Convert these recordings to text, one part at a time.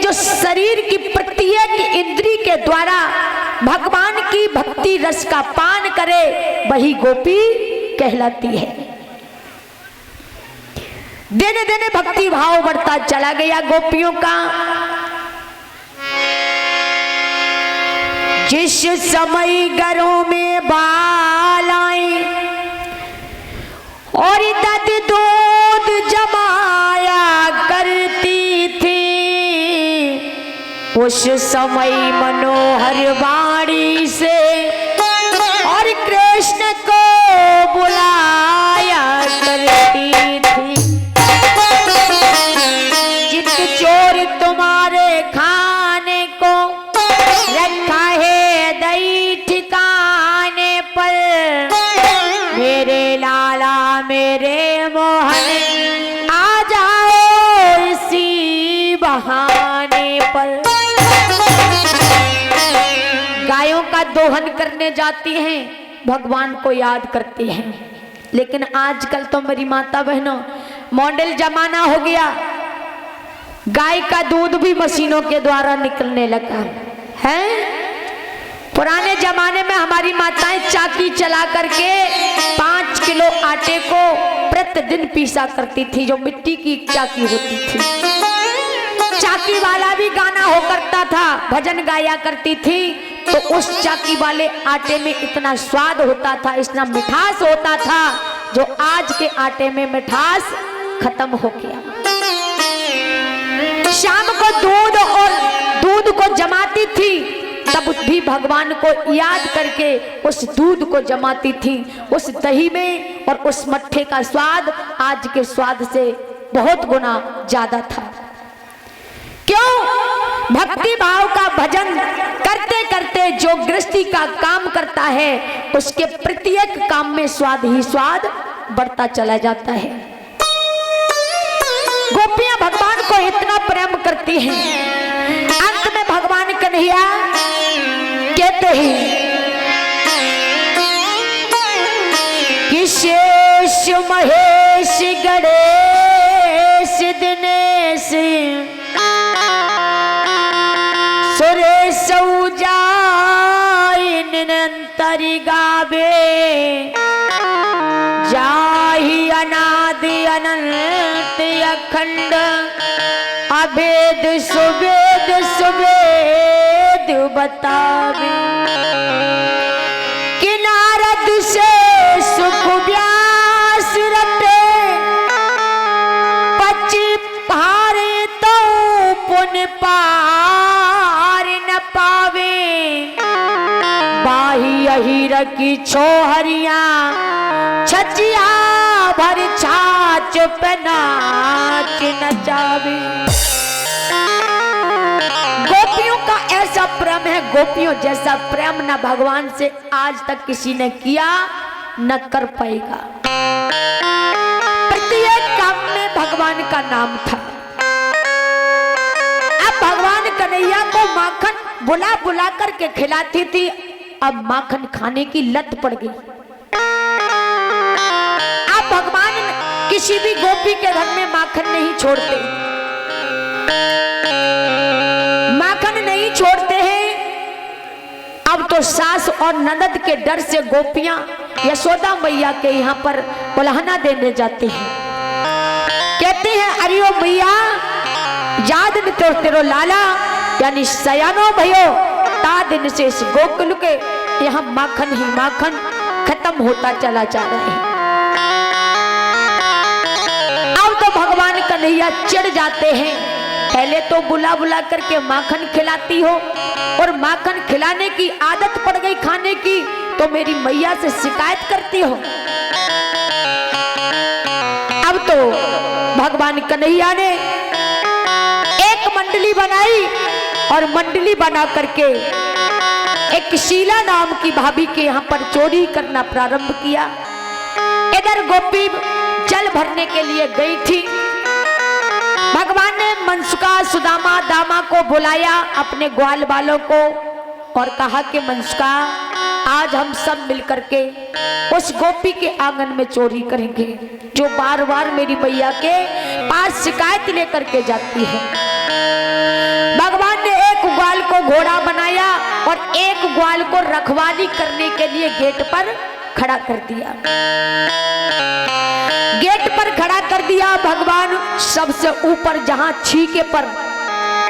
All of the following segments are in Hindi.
जो शरीर की प्रत्येक इंद्री के द्वारा भगवान की भक्ति रस का पान करे वही गोपी कहलाती है। दिन दिन भक्ति भाव बढ़ता चला गया गोपियों का। जिस समय घरों में बाल आए और दध दूध जमाया करती थी, उस समय मनोहर वाणी से और कृष्ण को बुलाया करती थी। जित चोर तुम्हारे खाने को रखा है दई ठिकाने पर, मेरे लाला मेरे मोहन आ जाओ इसी बहाने पर। गायों का दोहन करने जाती हैं, भगवान को याद करती हैं, लेकिन आजकल तो मेरी माता बहनों मॉडल जमाना हो गया। गाय का दूध भी मशीनों के द्वारा निकलने लगा है। पुराने जमाने में हमारी माताएं चाकी चला करके 5 किलो आटे को प्रतिदिन पीसा करती थी, जो मिट्टी की चाकी होती थी। चाकी वाला भी गाना हो करता था, भजन गाया करती थी, तो उस चाकी वाले आटे में इतना स्वाद होता था, इतना मिठास होता था, जो आज के आटे में मिठास खत्म हो गया। शाम को दूध को जमाती थी, तब भी भगवान को याद करके उस दूध को जमाती थी। उस दही में और उस मट्ठे का स्वाद आज के स्वाद से बहुत गुना ज्यादा था। क्यों? भक्ति भाव का भजन करते करते जो गृहस्थी का काम करता है, उसके प्रत्येक काम में स्वाद ही स्वाद बढ़ता चला जाता है। गोपियां भगवान को इतना प्रेम करती हैं, अंत में भगवान कन्हैया कहते हैं कि शेष महेश गणेश दिनेश सुरेश जाई निरंतरी गावे, जाहि अनादि अनंत अखंड अभेद सुवेद सुवेद बतावे। कि नारद से सुख व्यास रटे, पची पारे तो पुन पार न पावे। बाही अहिर की छोहरिया छचिया भर छाछ पे नाच नचावे। गोपियों का ऐसा प्रेम है, गोपियों जैसा प्रेम न भगवान से आज तक किसी ने किया न कर पाएगा। प्रत्येक काम में भगवान का नाम था। अब भगवान कन्हैया को माखन बुला बुला करके खिलाती थी, अब माखन खाने की लत पड़ गई। अब भगवान किसी भी गोपी के घर में माखन नहीं छोड़ते, माखन नहीं छोड़ते हैं। अब तो सास और ननद के डर से गोपियां यशोदा मैया के यहाँ पर उल्हाना देने जाते हैं। कहते हैं अरे ओ मैया याद न तो तेरो लाला यानी सयानो भयो ता दिन से इस गोकुल के यहाँ माखन ही माखन खत्म होता चला जा रहा है। अब तो भगवान कन्हैया चिढ़ जाते हैं। पहले तो बुला बुला करके माखन खिलाती हो और माखन खिलाने की आदत पड़ गई खाने की, तो मेरी मैया से शिकायत करती हो। अब तो भगवान कन्हैया ने एक मंडली बनाई और मंडली बना करके एक शीला नाम की भाभी के यहाँ पर चोरी करना प्रारंभ किया। इधर गोपी जल भरने के लिए गई थी। भगवान ने मनसुका सुदामा दामा को बुलाया अपने ग्वाल वालों को और कहा कि मनसुका आज हम सब मिलकर के उस गोपी के आंगन में चोरी करेंगे जो बार बार मेरी मैया के पास शिकायत लेकर के जाती है। घोड़ा बनाया और एक ग्वाल को रखवाली करने के लिए गेट पर खड़ा कर दिया। गेट पर खड़ा कर दिया भगवान सबसे ऊपर, जहां छीके पर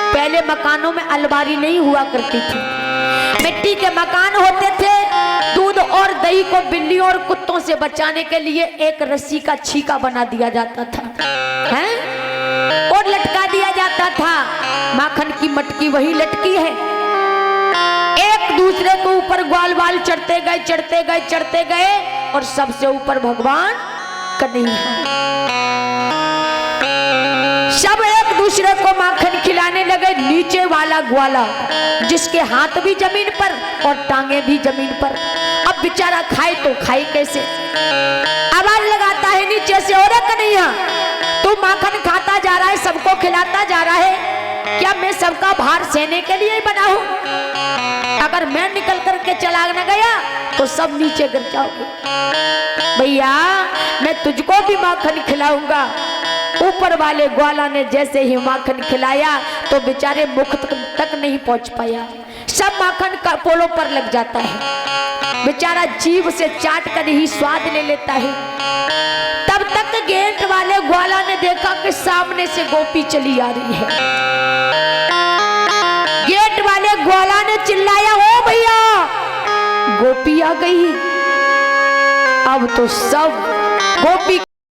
पहले मकानों में अलमारी नहीं हुआ करती थी, मिट्टी के मकान होते थे। दूध और दही को बिल्लियों और कुत्तों से बचाने के लिए एक रस्सी का छीका बना दिया जाता था, हैं? और लटका दिया जाता था। माखन की मटकी वही लटकी है। एक दूसरे के ऊपर ग्वाल वाल चढ़ते गए चढ़ते गए चढ़ते गए और सबसे ऊपर भगवान कन्हैया। सब एक दूसरे को माखन खिलाने लगे। नीचे वाला ग्वाला जिसके हाथ भी जमीन पर और टांगे भी जमीन पर, अब बेचारा खाए तो खाए कैसे? आवाज लगाता है नीचे से, और कन्हैया तू माखन खाता जा रहा है, सबको खिलाता जा रहा है, क्या मैं सबका भार सहने के लिए ही बना हूं? अगर मैं निकल करके चला न गया तो सब नीचे गिर जाओगे। भैया मैं तुझको भी माखन खिलाऊंगा। ऊपर वाले ग्वाला ने जैसे ही माखन खिलाया तो बेचारे मुख तक नहीं पहुंच पाया, सब माखन पोलों पर लग जाता है। बेचारा जीभ से चाट कर ही स्वाद ले लेता है। तब तक गेट वाले ग्वाला ने देखा कि सामने से गोपी चली आ रही है। गेट वाले ग्वाला ने चिल्लाया, ओ भैया गोपी आ गई। अब तो सब गोपी